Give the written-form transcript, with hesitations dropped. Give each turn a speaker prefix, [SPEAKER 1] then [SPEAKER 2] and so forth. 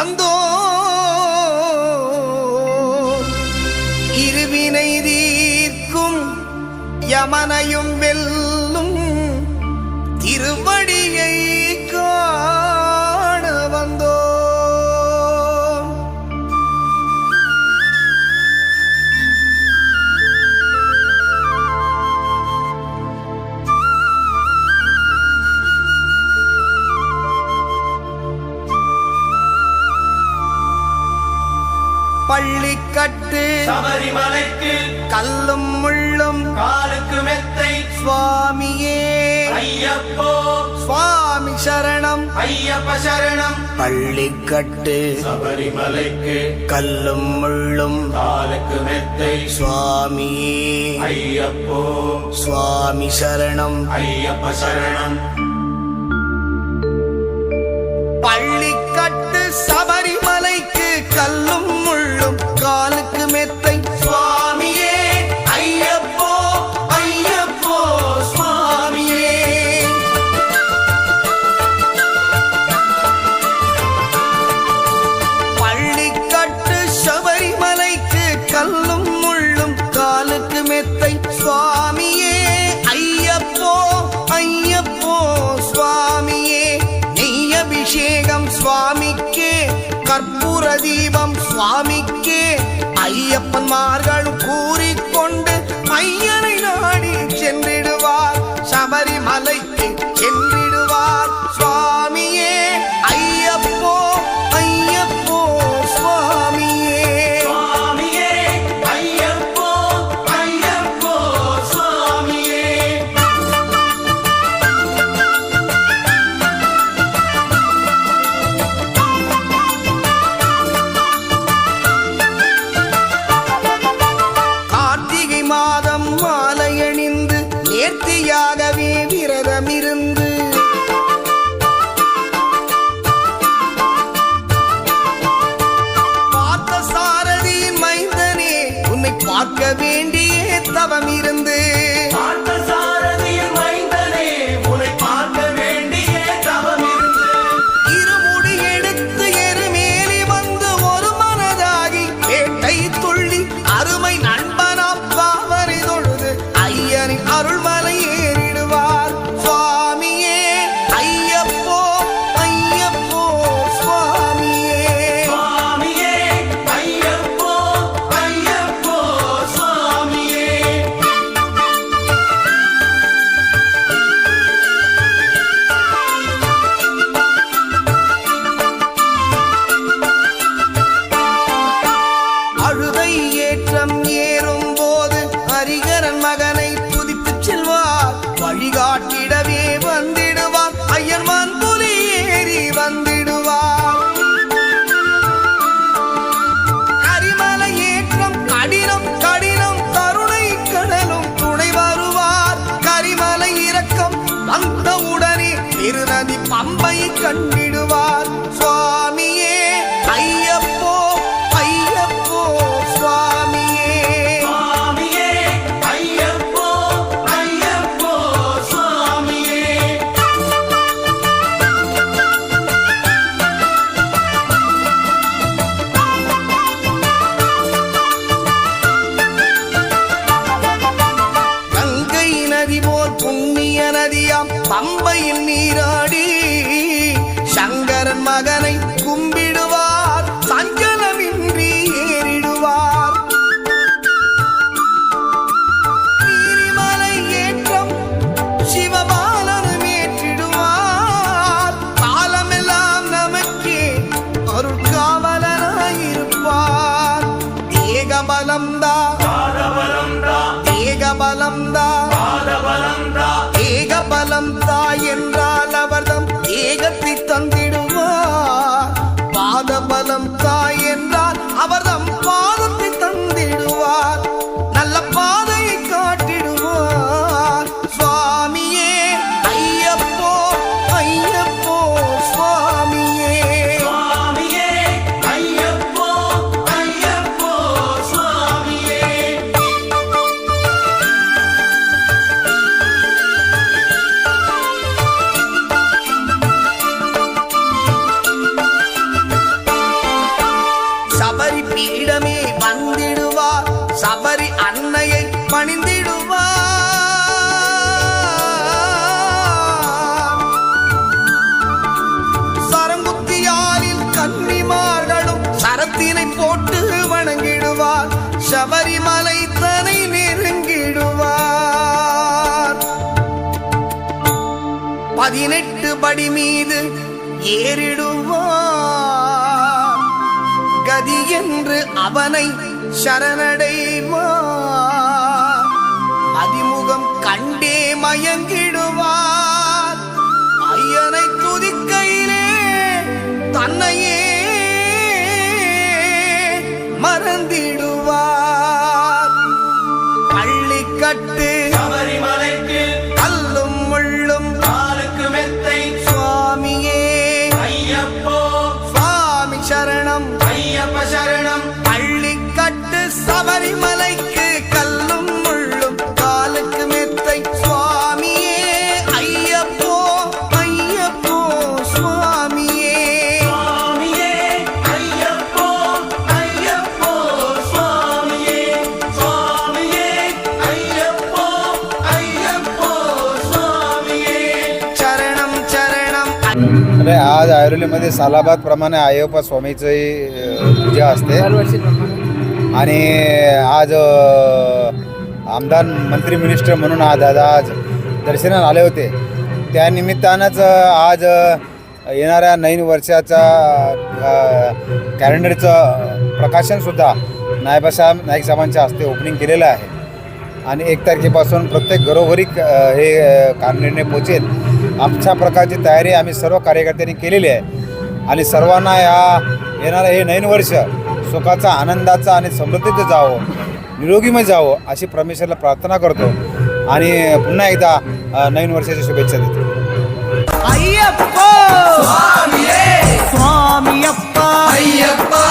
[SPEAKER 1] வந்தோ இருவினை தீர்க்கும் யமனையும் வெல்லும் திருவடியை காண வந்தோ. பள்ளிக்கட்டு
[SPEAKER 2] சபரிமலைக்கு
[SPEAKER 1] கல்லும் முள்ளும்
[SPEAKER 2] காலுக்கு மெத்தை
[SPEAKER 1] சுவாமியே
[SPEAKER 2] ஐயப்போ
[SPEAKER 1] சுவாமி சரணம்
[SPEAKER 2] ஐயப்ப சரணம்.
[SPEAKER 1] பள்ளிக்கட்டு
[SPEAKER 2] சபரிமலைக்கு
[SPEAKER 1] கல்லும் முள்ளும்
[SPEAKER 2] காலுக்கு மெத்தை
[SPEAKER 1] சுவாமியே
[SPEAKER 2] ஐயப்போ
[SPEAKER 1] சுவாமி சரணம்
[SPEAKER 2] ஐயப்ப சரணம்.
[SPEAKER 1] பள்ளிக்கட்டு சபரிமலைக்கு கல்லும் முள்ளும் காலுக்கு மெத்தை சுவாமியே ஐயப்போ ஐயப்போ சுவாமியே. பள்ளிக்கட்டு சபரிமலைக்கு கல்லும் முள்ளும் காலுக்கு மெத்தை சுவாமியே ஐயப்போ ஐயப்போ சுவாமியே. நெய் அபிஷேகம் சுவாமிக்கே கற்பூர தீபம் சுவாமிக்கே ஐயப்பன்மார்களும் கூறிக்கொண்டு ஐயனை நாடி சென்றிடுவார் சபரிமலைக்கு சென்றிடுவார் சுவாமியே ஐயப்போ ஐயப்போ சுவாமியே
[SPEAKER 2] சுவாமியே ஐயப்போ ஐயப்போ சுவாமியே.
[SPEAKER 1] கார்த்திகை மாதம் மாலையணிந்து நேர்த்தியாகவே விரதமிருந்து பார்த்த சாரதியின் மைந்தனே உன்னை பார்க்க வேண்டிய தவம் இருந்து
[SPEAKER 2] பார்த்தசாரதியின் மைந்தனே உன்னை பார்க்க வேண்டிய தவம் இருந்து
[SPEAKER 1] இருமுடி எடுத்து எருமேலி வந்து ஒரு மனதாகி வேட்டை துள்ளி அருமை நண்பனாம் பாவரை தொழுது ஐயனின் அருள்மலை ஏறிடுவார் சுவாமியே ஐயப்போ ஐயப்போ சுவாமியே.
[SPEAKER 2] சுவாமியே ஐயப்போ ஐயப்போ சுவாமியே. அழுதை ஏற்றம் ஏறும் போது ஹரிகரன் மகனை துதித்துச் செல்வார் வழிகாட்டிடவே வந்திடுவார் ஐயர்மான் புலி ஏறி வந்திடுவார். கரிமலை ஏற்றம் கடினம் கடினம் கருணை கடலும் துணை வருவார். கரிமலை இறக்கம் வந்தவுடனே திருநதி பம்பை கண்டிடுவார் சுவாமியே ஐயப்போ ஐயப்போ சுவாமியே. சுவாமியே ஐயப்போ ஐயப்போ சுவாமியே.
[SPEAKER 1] கங்கை நதி போல் புண்ணிய நதியாம் பம்பையில் நீராடி சங்கரன் மகனை கும்பிடுவார் சஞ்சலமின்றி ஏறிடுவார். நீரிமலை ஏற்றம் சிவபாலனும் ஏற்றிடுவார். காலமெல்லாம் நமக்கே அருட்காவலனாயிருப்பார். ஏகபலம்தா
[SPEAKER 2] பாதபலம்தா
[SPEAKER 1] ஏகபலம்தா
[SPEAKER 2] பாதபலம்தா
[SPEAKER 1] ஏகபலம்தா என்றால் அவர்தம் ஏகத்தை தந்திடுவார். பாதபலம் தாய் என்றால் அவர்தம் பாதத்தை தந்திடுவார். நல்ல பாதையை காட்டிடுவார் சுவாமியே ஐயப்போ ஐயப்போ சுவாமியே.
[SPEAKER 2] சுவாமியே ஐயப்போ ஐயப்போ சுவாமியே.
[SPEAKER 1] நம்மிடமே வந்திடுவார் சபரி அன்னையை பணிந்திடுவார் சரங்குத்தியாரில் கன்னிமார்களும் சரத்தினை போட்டு வணங்கிடுவார் சபரிமலை தனை நெருங்கிடுவார் 18 படி மீது ஏறிடுவார் கதி என்று அவனை சரணடைவார் அதிமுகம் கண்டே மயங்கிடுவார் ஐயனை துதிக்கையிலே தன்னையே மறந்திடுவார் பள்ளிக்கட்டு
[SPEAKER 2] சபரிமலைக்கு
[SPEAKER 1] கல்லும் முள்ளும்
[SPEAKER 2] காலுக்கு மெத்தை
[SPEAKER 1] சுவாமியே
[SPEAKER 2] ஐயப்போ
[SPEAKER 1] சுவாமி சரணம்
[SPEAKER 2] ஐயப்ப சரணம்
[SPEAKER 1] பள்ளிக்கட்டு சபரிமலைக்கு கல்லும் முள்ளும் காலுக்கு மெத்தை சுவாமியே ஐயப்போ ஐயப்போ சுவாமியே
[SPEAKER 2] சுவாமியே ஐயப்போ ஐயப்போ சுவாமியே சுவாமியே ஐயப்போ ஐயப்போ சுவாமியே
[SPEAKER 1] சரணம் சரணம்
[SPEAKER 3] अरे आज ऐरोलीमध्ये सालाबादप्रमाणे अय्यप्पा स्वामीची पूजा असते आणि आज आमदार मंत्री मिनिस्टर म्हणून दादा आज दर्शनाला आले होते. त्यानिमित्तानंच आज येणाऱ्या नवीन वर्षाचा कॅलेंडरचं प्रकाशनसुद्धा नाईक साहेबांच्या हस्ते ओपनिंग केलेलं आहे आणि 1 तारखेपासून प्रत्येक घरोघरी हे कॅलेंडरने पोचेल. अशा प्रकारची तयारी आम्ही सर्व कार्यकर्त्यांनी केलेली आहे आणि सर्वांना ह्या येणारं हे नवीन वर्ष सुखाचा आनंदाचा आणि समृद्धीचं जावं निरोगीमय जावं अशी परमेश्वराला प्रार्थना करतो आणि पुन्हा एकदा नवीन वर्षाची शुभेच्छा देतो.
[SPEAKER 1] ஐயப்போ
[SPEAKER 2] சுவாமியே
[SPEAKER 1] சுவாமியப்பா
[SPEAKER 2] ஐயப்பா